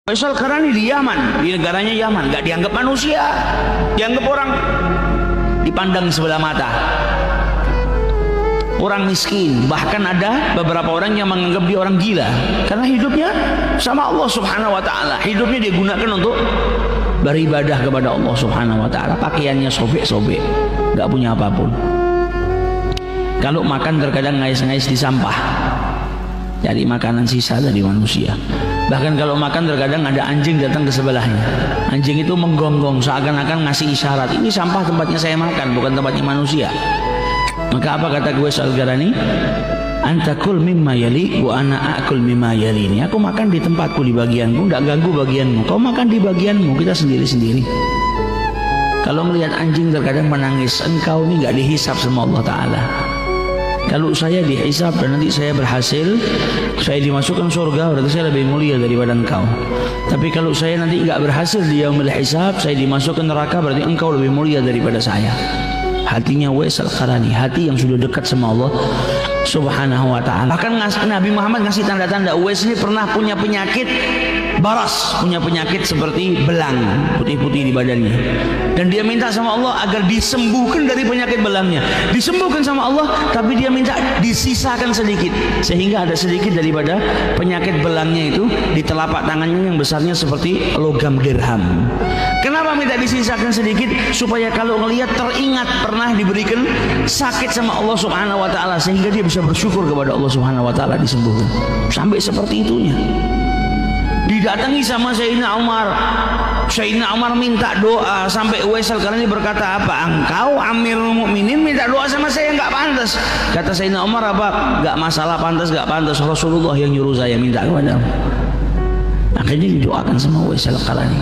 Faisal Qarani di Yaman, di negaranya Yaman, nggak dianggap manusia, dianggap orang dipandang sebelah mata, orang miskin. Bahkan ada beberapa orang yang menganggap dia orang gila karena hidupnya sama Allah Subhanahu wa taala. Hidupnya digunakan untuk beribadah kepada Allah Subhanahu wa taala. Pakaiannya sobek-sobek, nggak punya apapun. Kalau makan terkadang ngais-ngais di sampah, cari makanan sisa dari manusia. Bahkan kalau makan terkadang ada anjing datang ke sebelahnya. Anjing itu menggonggong seakan-akan ngasih isyarat, ini sampah tempatnya saya makan, bukan tempatnya manusia. Maka apa kata Uwais Al-Qarani? Antakul mimma yali wa ana akul mimma yalini. Aku makan di tempatku, di bagianku, tidak ganggu bagianmu. Kau makan di bagianmu, kita sendiri-sendiri. Kalau melihat anjing terkadang menangis, engkau ini nggak dihisap sama Allah Ta'ala. Kalau saya dihisap dan nanti saya berhasil, saya dimasukkan surga, berarti saya lebih mulia daripada engkau. Tapi kalau saya nanti nggak berhasil di yaumil hisab, saya dimasukkan neraka, berarti engkau lebih mulia daripada saya. Hatinya Uwais Al-Qarani, hati yang sudah dekat sama Allah Subhanahu wa ta'ala. Bahkan Nabi Muhammad ngasih tanda-tanda Uwais ini pernah punya penyakit baras, punya penyakit seperti belang putih-putih di badannya, dan dia minta sama Allah agar disembuhkan dari penyakit belangnya. Disembuhkan sama Allah, tapi dia minta disisakan sedikit, sehingga ada sedikit daripada penyakit belangnya itu di telapak tangannya yang besarnya seperti logam dirham. Kenapa minta disisakan sedikit? Supaya kalau ngelihat teringat pernah diberikan sakit sama Allah Subhanahu wa ta'ala, sehingga dia bisa bersyukur kepada Allah Subhanahu wa ta'ala, disembuhkan. Sampai seperti itunya. Didatangi sama Sayyidina Umar. Sayyidina Umar minta doa, sampai Uwais Al-Qarani berkata, apa engkau Amirul Mukminin minta doa sama saya? Enggak pantas. Kata Sayyidina Umar, apa? Enggak masalah pantas enggak pantas, Rasulullah yang nyuruh saya minta kepadamu. Akhirnya didoakan sama Uwais Al-Qarani.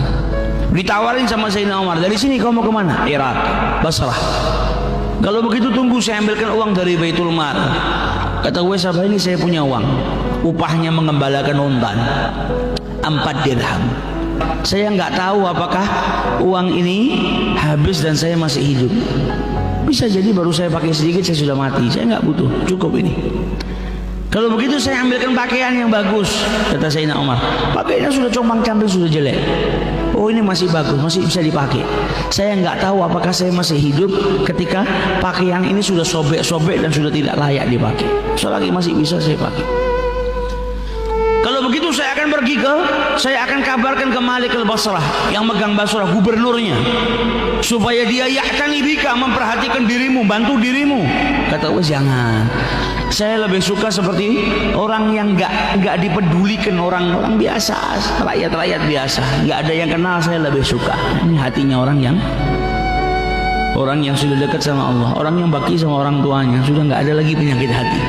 Ditawarin sama Sayyidina Umar, dari sini kau mau kemana? Irak, Basrah. Kalau begitu tunggu saya ambilkan uang dari Baitul Mal. Kata Uwais, apa ini saya punya uang, upahnya mengembalakan unta 4 dirham. Saya nggak tahu apakah uang ini habis dan saya masih hidup. Bisa jadi baru saya pakai sedikit saya sudah mati. Saya nggak butuh, cukup ini. Kalau begitu saya ambilkan pakaian yang bagus. Kata Sayyidina Umar, pakaiannya sudah compang-camping, sudah jelek. Oh ini masih bagus, masih bisa dipakai. Saya nggak tahu apakah saya masih hidup ketika pakaian ini sudah sobek-sobek dan sudah tidak layak dipakai. Selagi masih bisa saya pakai. Kalau begitu saya akan kabarkan ke Malik al-Basrah yang megang Basrah, gubernurnya, supaya dia ya'tani bika, memperhatikan dirimu, bantu dirimu. Kata Uwais, jangan. Saya lebih suka seperti orang yang nggak dipedulikan, orang biasa, rakyat biasa, nggak ada yang kenal. Saya lebih suka. Ini hatinya orang yang sudah dekat sama Allah, orang yang bakti sama orang tuanya, sudah nggak ada lagi penyakit hati.